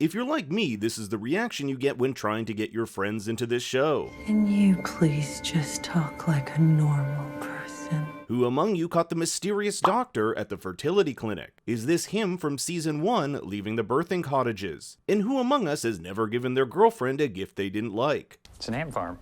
If you're like me, this is the reaction you get when trying to get your friends into this show. Can you please just talk like a normal person? Who among you caught the mysterious doctor at the fertility clinic? Is this him from season 1 leaving the birthing cottages? And who among us has never given their girlfriend a gift they didn't like? It's an ant farm.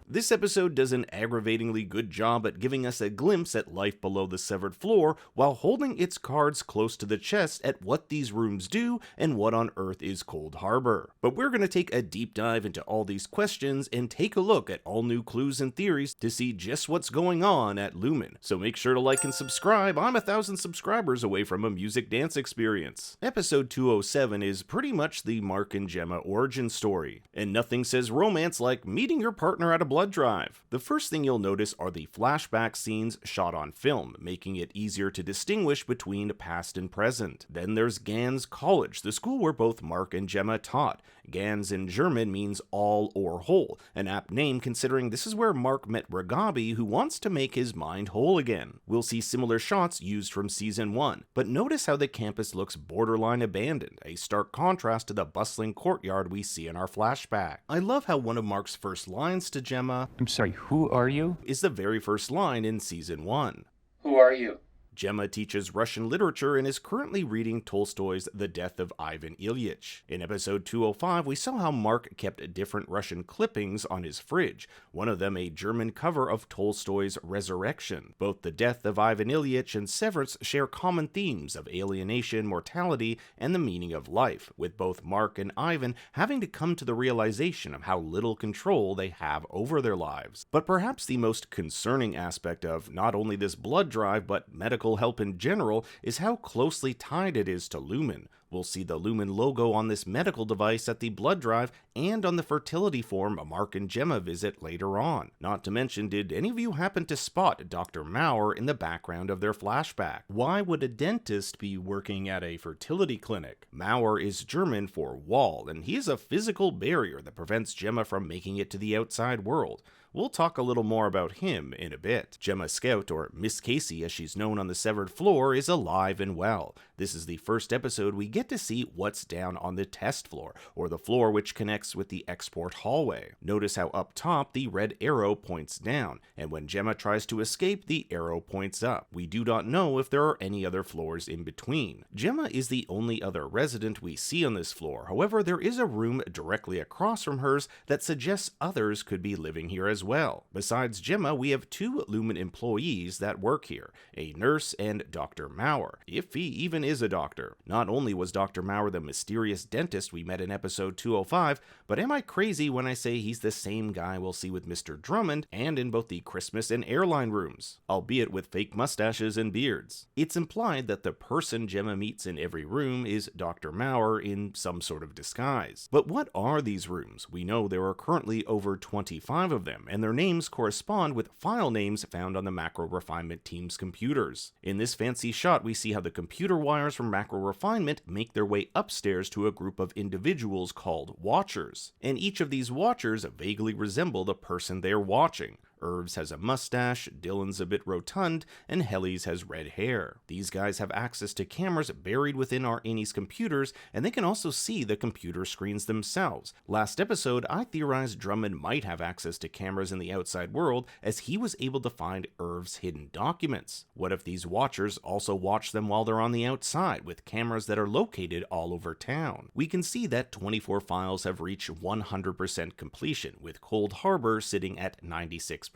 This episode does an aggravatingly good job at giving us a glimpse at life below the severed floor while holding its cards close to the chest at what these rooms do and what on earth is Cold Harbor. But we're going to take a deep dive into all these questions and take a look at all new clues and theories to see just what's going on at Lumon. So make sure to like and subscribe. I'm 1,000 subscribers away from a music dance experience. Episode 207 is pretty much the Mark and Gemma origin story, and nothing says romance like meeting your partner at a blood drive. The first thing you'll notice are the flashback scenes shot on film, making it easier to distinguish between past and present. Then there's Gans College, the school where both Mark and Gemma taught. Gans in German means all or whole, an apt name considering this is where Mark met Ragabi, who wants to make his mind whole again. We'll see similar shots used from season 1, but notice how the campus looks borderline abandoned, a stark contrast to the bustling courtyard we see in our flashback. I love how one of Mark's first lines to Gemma I'm sorry, who are you? is the very first line in season 1. Who are you? Gemma teaches Russian literature and is currently reading Tolstoy's The Death of Ivan Ilyich. In episode 205, we saw how Mark kept different Russian clippings on his fridge, one of them a German cover of Tolstoy's Resurrection. Both The Death of Ivan Ilyich and Severance share common themes of alienation, mortality, and the meaning of life, with both Mark and Ivan having to come to the realization of how little control they have over their lives. But perhaps the most concerning aspect of not only this blood drive, but medical help in general is how closely tied it is to Lumon. We'll see the Lumon logo on this medical device at the blood drive and on the fertility form Mark and Gemma visit later on. Not to mention, did any of you happen to spot Dr. Maurer in the background of their flashback? Why would a dentist be working at a fertility clinic? Maurer is German for wall, and he is a physical barrier that prevents Gemma from making it to the outside world. We'll talk a little more about him in a bit. Gemma Scout, or Miss Casey as she's known on the severed floor, is alive and well. This is the first episode we get to see what's down on the test floor, or the floor which connects with the export hallway. Notice how up top the red arrow points down, and when Gemma tries to escape, the arrow points up. We do not know if there are any other floors in between. Gemma is the only other resident we see on this floor. However, there is a room directly across from hers that suggests others could be living here as well. Besides Gemma, we have 2 Lumon employees that work here, a nurse and Dr. Maurer, if he even is a doctor. Not only was Dr. Maurer the mysterious dentist we met in episode 205, but am I crazy when I say he's the same guy we'll see with Mr. Drummond and in both the Christmas and airline rooms, albeit with fake mustaches and beards. It's implied that the person Gemma meets in every room is Dr. Maurer in some sort of disguise. But what are these rooms? We know there are currently over 25 of them, and their names correspond with file names found on the macro refinement team's computers. In this fancy shot, we see how the computer wires from macro refinement make their way upstairs to a group of individuals called Watchers, and each of these Watchers vaguely resemble the person they're watching. Irv's has a mustache, Dylan's a bit rotund, and Helly's has red hair. These guys have access to cameras buried within our Annie's computers, and they can also see the computer screens themselves. Last episode, I theorized Drummond might have access to cameras in the outside world, as he was able to find Irv's hidden documents. What if these Watchers also watch them while they're on the outside, with cameras that are located all over town? We can see that 24 files have reached 100% completion, with Cold Harbor sitting at 96%.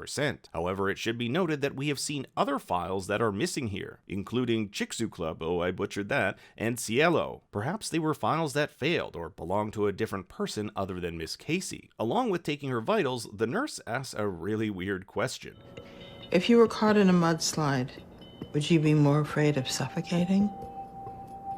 However, it should be noted that we have seen other files that are missing here, including Chikzu Club, oh I butchered that, and Cielo. Perhaps they were files that failed or belonged to a different person other than Miss Casey. Along with taking her vitals, the nurse asks a really weird question. If you were caught in a mudslide, would you be more afraid of suffocating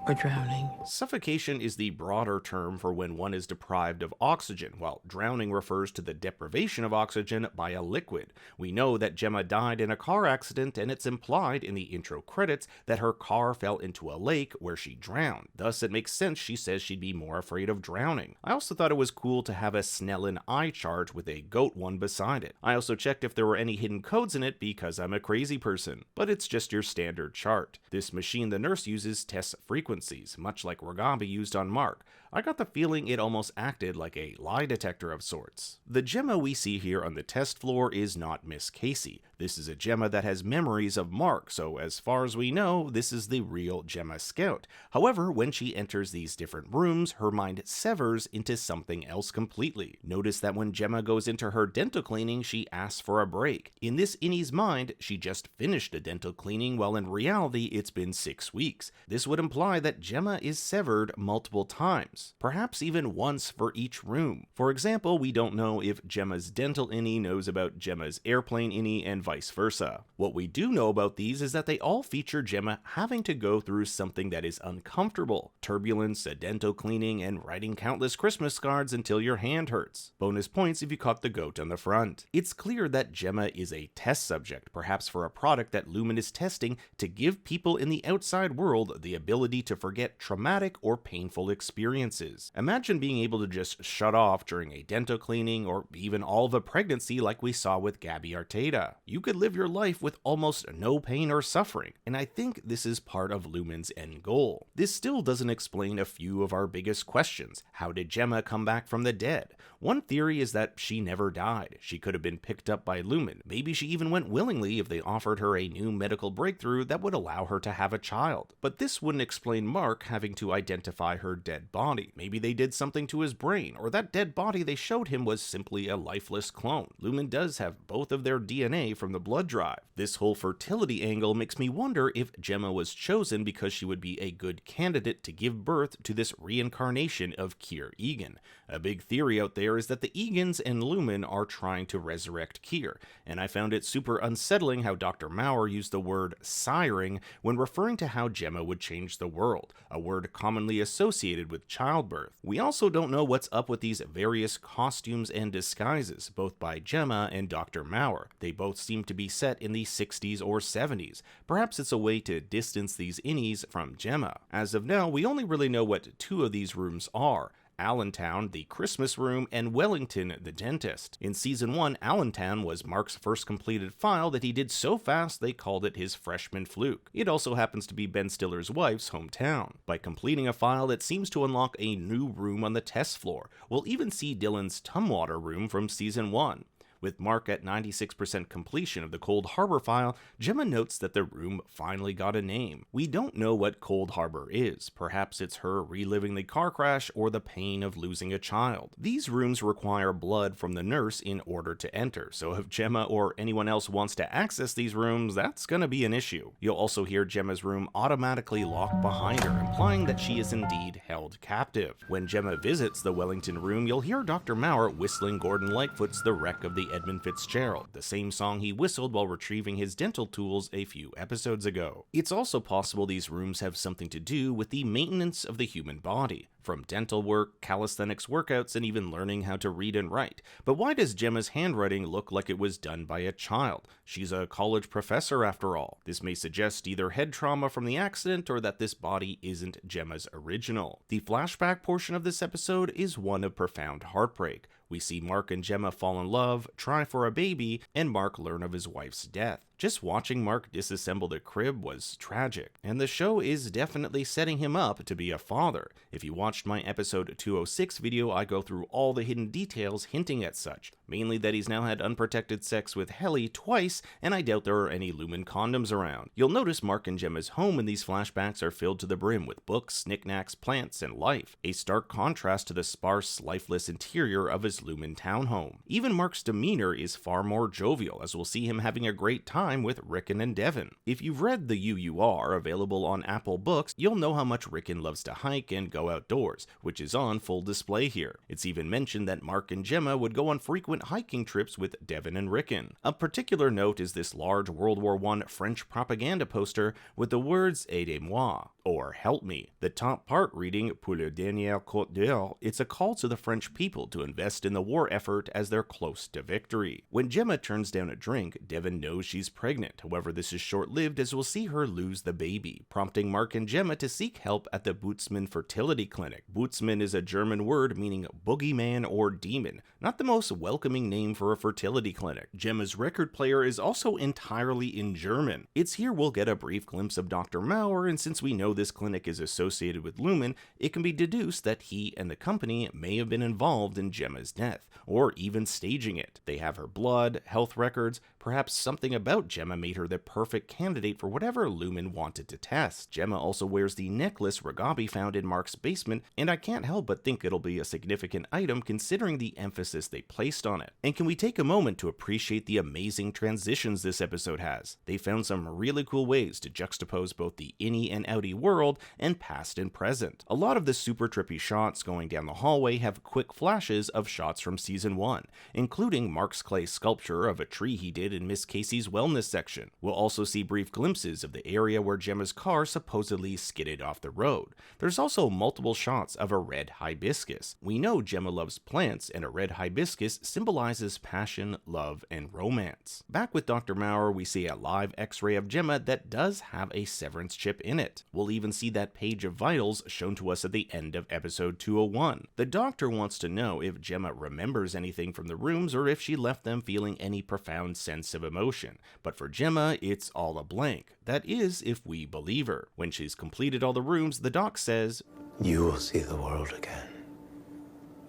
or drowning? Suffocation is the broader term for when one is deprived of oxygen, while drowning refers to the deprivation of oxygen by a liquid. We know that Gemma died in a car accident, and it's implied in the intro credits that her car fell into a lake where she drowned. Thus, it makes sense she says she'd be more afraid of drowning. I also thought it was cool to have a Snellen eye chart with a goat one beside it. I also checked if there were any hidden codes in it because I'm a crazy person, but it's just your standard chart. This machine the nurse uses tests frequency frequencies, much like Ragabi used on Mark. I got the feeling it almost acted like a lie detector of sorts. The Gemma we see here on the test floor is not Miss Casey. This is a Gemma that has memories of Mark, so as far as we know, this is the real Gemma Scout. However, when she enters these different rooms, her mind severs into something else completely. Notice that when Gemma goes into her dental cleaning, she asks for a break. In this innie's mind, she just finished a dental cleaning, while in reality, it's been 6 weeks. This would imply that Gemma is severed multiple times, perhaps even once for each room. For example, we don't know if Gemma's dental innie knows about Gemma's airplane innie and vice versa. What we do know about these is that they all feature Gemma having to go through something that is uncomfortable: turbulence, a dental cleaning, and writing countless Christmas cards until your hand hurts. Bonus points if you caught the goat on the front. It's clear that Gemma is a test subject, perhaps for a product that Lumon is testing to give people in the outside world the ability to forget traumatic or painful experiences. Imagine being able to just shut off during a dental cleaning or even all of a pregnancy like we saw with Gabby Arteta. You could live your life with almost no pain or suffering, and I think this is part of Lumon's end goal. This still doesn't explain a few of our biggest questions. How did Gemma come back from the dead? One theory is that she never died. She could have been picked up by Lumon. Maybe she even went willingly if they offered her a new medical breakthrough that would allow her to have a child. But this wouldn't explain Mark having to identify her dead body. Maybe they did something to his brain, or that dead body they showed him was simply a lifeless clone. Lumon does have both of their DNA from the blood drive. This whole fertility angle makes me wonder if Gemma was chosen because she would be a good candidate to give birth to this reincarnation of Keir Egan. A big theory out there is that the Egans and Lumon are trying to resurrect Keir, and I found it super unsettling how Dr. Maurer used the word siring when referring to how Gemma would change the world, a word commonly associated with childbirth. We also don't know what's up with these various costumes and disguises, both by Gemma and Dr. Maurer. They both seem to be set in the 60s or 70s. Perhaps it's a way to distance these innies from Gemma. As of now, we only really know what 2 of these rooms are: Allentown, the Christmas room, and Wellington, the dentist. In Season 1, Allentown was Mark's first completed file that he did so fast they called it his freshman fluke. It also happens to be Ben Stiller's wife's hometown. By completing a file, it seems to unlock a new room on the test floor. We'll even see Dylan's Tumwater room from Season 1. With Mark at 96% completion of the Cold Harbor file, Gemma notes that the room finally got a name. We don't know what Cold Harbor is. Perhaps it's her reliving the car crash or the pain of losing a child. These rooms require blood from the nurse in order to enter, so if Gemma or anyone else wants to access these rooms, that's gonna be an issue. You'll also hear Gemma's room automatically locked behind her, implying that she is indeed held captive. When Gemma visits the Wellington room, you'll hear Dr. Maurer whistling Gordon Lightfoot's The Wreck of the Edmund Fitzgerald, the same song he whistled while retrieving his dental tools a few episodes ago. It's also possible these rooms have something to do with the maintenance of the human body, from dental work, calisthenics workouts, and even learning how to read and write. But why does Gemma's handwriting look like it was done by a child? She's a college professor after all. This may suggest either head trauma from the accident or that this body isn't Gemma's original. The flashback portion of this episode is one of profound heartbreak. We see Mark and Gemma fall in love, try for a baby, and Mark learn of his wife's death. Just watching Mark disassemble the crib was tragic, and the show is definitely setting him up to be a father. If you watched my episode 206 video, I go through all the hidden details hinting at such, mainly that he's now had unprotected sex with Helly twice, and I doubt there are any Lumon condoms around. You'll notice Mark and Gemma's home in these flashbacks are filled to the brim with books, knickknacks, plants, and life, a stark contrast to the sparse, lifeless interior of his Lumon townhome. Even Mark's demeanor is far more jovial, as we'll see him having a great time with Rickon and Devon. If you've read The UUR, available on Apple Books, you'll know how much Rickon loves to hike and go outdoors, which is on full display here. It's even mentioned that Mark and Gemma would go on frequent hiking trips with Devon and Rickon. Of particular note is this large World War I French propaganda poster with the words "Aidez-moi," or "Help Me." The top part reading "Pour le dernier Côte d'Or," it's a call to the French people to invest in the war effort as they're close to victory. When Gemma turns down a drink, Devon knows she's pregnant. However, this is short-lived as we'll see her lose the baby, prompting Mark and Gemma to seek help at the Bootsman Fertility Clinic. Bootsman is a German word meaning boogeyman or demon, not the most welcoming name for a fertility clinic. Gemma's record player is also entirely in German. It's here we'll get a brief glimpse of Dr. Maurer, and since we know this clinic is associated with Lumon, it can be deduced that he and the company may have been involved in Gemma's death, or even staging it. They have her blood, health records, perhaps something about Gemma made her the perfect candidate for whatever Lumon wanted to test. Gemma also wears the necklace Ragabi found in Mark's basement, and I can't help but think it'll be a significant item considering the emphasis they placed on it. And can we take a moment to appreciate the amazing transitions this episode has? They found some really cool ways to juxtapose both the innie and outie world and past and present. A lot of the super trippy shots going down the hallway have quick flashes of shots from season 1, including Mark's clay sculpture of a tree he did in Miss Casey's wellness section. We'll also see brief glimpses of the area where Gemma's car supposedly skidded off the road. There's also multiple shots of a red hibiscus. We know Gemma loves plants, and a red hibiscus symbolizes passion, love, and romance. Back with Dr. Maurer, we see a live x-ray of Gemma that does have a Severance chip in it. We'll even see that page of vitals shown to us at the end of episode 201. The doctor wants to know if Gemma remembers anything from the rooms or if she left them feeling any profound sense of emotion, but for Gemma, it's all a blank. That is, if we believe her. When she's completed all the rooms, the doc says, "You will see the world again,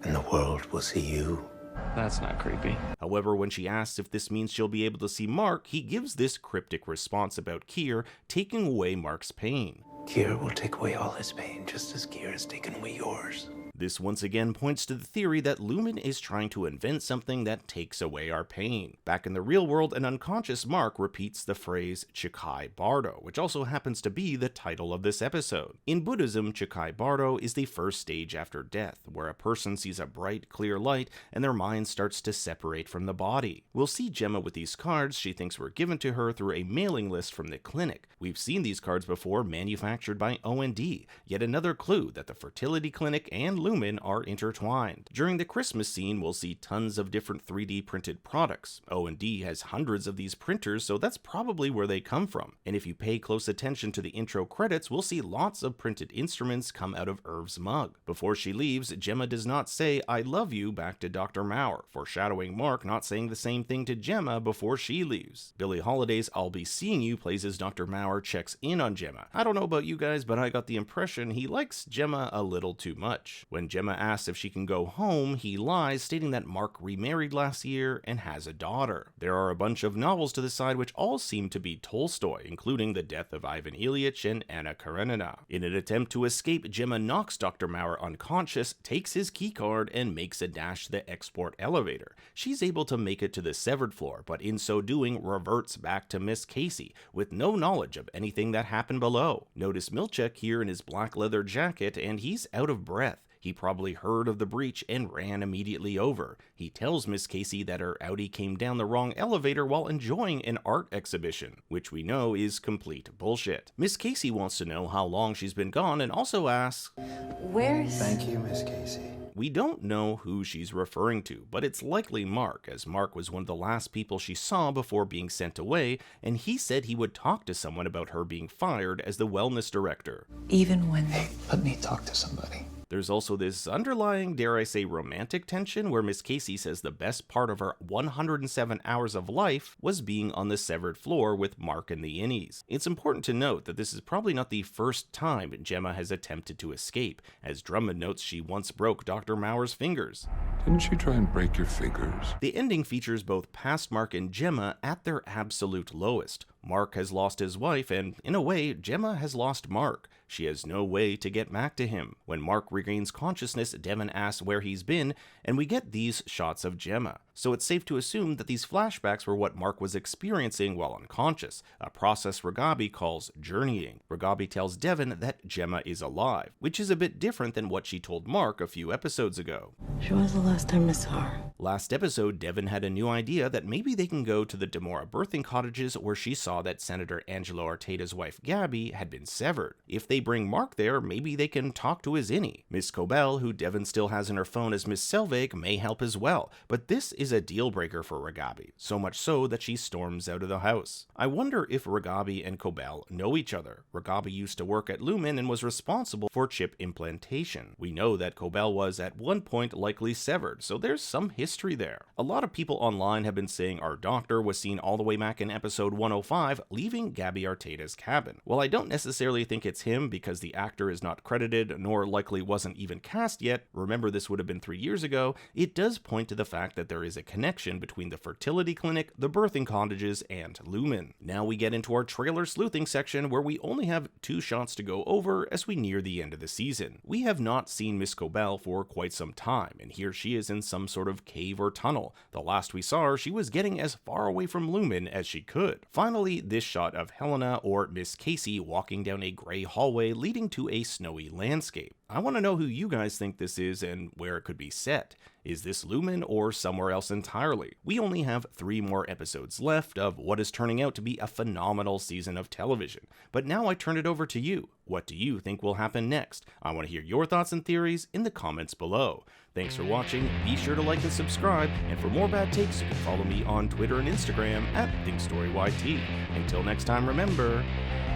and the world will see you." That's not creepy. However, when she asks if this means she'll be able to see Mark, he gives this cryptic response about Keir taking away Mark's pain. Keir will take away all his pain, just as Keir has taken away yours. This once again points to the theory that Lumon is trying to invent something that takes away our pain. Back in the real world, an unconscious Mark repeats the phrase Chikhai Bardo, which also happens to be the title of this episode. In Buddhism, Chikhai Bardo is the first stage after death, where a person sees a bright, clear light and their mind starts to separate from the body. We'll see Gemma with these cards she thinks were given to her through a mailing list from the clinic. We've seen these cards before manufactured by O&D, yet another clue that the fertility clinic and Lumon are intertwined. During the Christmas scene, we'll see tons of different 3D printed products. O&D has hundreds of these printers, so that's probably where they come from. And if you pay close attention to the intro credits, we'll see lots of printed instruments come out of Irv's mug. Before she leaves, Gemma does not say, "I love you," back to Dr. Maurer, foreshadowing Mark not saying the same thing to Gemma before she leaves. Billie Holiday's "I'll Be Seeing You" plays as Dr. Maurer checks in on Gemma. I don't know about you guys, but I got the impression he likes Gemma a little too much. When Gemma asks if she can go home, he lies, stating that Mark remarried last year and has a daughter. There are a bunch of novels to the side which all seem to be Tolstoy, including The Death of Ivan Ilyich and Anna Karenina. In an attempt to escape, Gemma knocks Dr. Maurer unconscious, takes his keycard, and makes a dash to the export elevator. She's able to make it to the severed floor, but in so doing reverts back to Miss Casey, with no knowledge of anything that happened below. Notice Milchek here in his black leather jacket, and he's out of breath. He probably heard of the breach and ran immediately over. He tells Miss Casey that her Audi came down the wrong elevator while enjoying an art exhibition, which we know is complete bullshit. Miss Casey wants to know how long she's been gone and also asks, "Where's..." Thank you, Miss Casey. We don't know who she's referring to, but it's likely Mark, as Mark was one of the last people she saw before being sent away, and he said he would talk to someone about her being fired as the wellness director. Even when... Let me talk to somebody. There's also this underlying, dare I say, romantic tension where Miss Casey says the best part of her 107 hours of life was being on the severed floor with Mark and the Innies. It's important to note that this is probably not the first time Gemma has attempted to escape, as Drummond notes she once broke Dr. Maurer's fingers. Didn't you try and break your fingers? The ending features both past Mark and Gemma at their absolute lowest. Mark has lost his wife, and in a way, Gemma has lost Mark. She has no way to get back to him. When Mark regains consciousness, Devon asks where he's been, and we get these shots of Gemma. So it's safe to assume that these flashbacks were what Mark was experiencing while unconscious, a process Ragabi calls journeying. Ragabi tells Devon that Gemma is alive, which is a bit different than what she told Mark a few episodes ago. She was alive. last time I saw her? Last episode, Devon had a new idea that maybe they can go to the Demora birthing cottages where she saw that Senator Angelo Arteta's wife Gabby had been severed. If they bring Mark there, maybe they can talk to his innie. Miss Cobel, who Devon still has in her phone as Miss Selvig, may help as well, but this is a deal breaker for Ragabi, so much so that she storms out of the house. I wonder if Ragabi and Cobel know each other. Ragabi used to work at Lumon and was responsible for chip implantation. We know that Cobel was at one point likely severed, so there's some history there. A lot of people online have been saying our doctor was seen all the way back in episode 105 leaving Gabby Arteta's cabin. While I don't necessarily think it's him because the actor is not credited nor likely wasn't even cast yet, remember this would have been 3 years ago, it does point to the fact that there is a connection between the fertility clinic, the birthing cottages, and Lumon. Now we get into our trailer sleuthing section where we only have 2 shots to go over as we near the end of the season. We have not seen Miss Cobel for quite some time, and here she is in some sort of cave or tunnel. The last we saw her, she was getting as far away from Lumon as she could. Finally, this shot of Helena or Miss Casey walking down a gray hallway leading to a snowy landscape. I want to know who you guys think this is and where it could be set. Is this Lumon or somewhere else entirely? We only have 3 more episodes left of what is turning out to be a phenomenal season of television. But now I turn it over to you. What do you think will happen next? I want to hear your thoughts and theories in the comments below. Thanks for watching, be sure to like and subscribe, and for more bad takes you can follow me on Twitter and Instagram at ThinkStoryYT. Until next time, remember,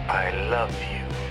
I love you.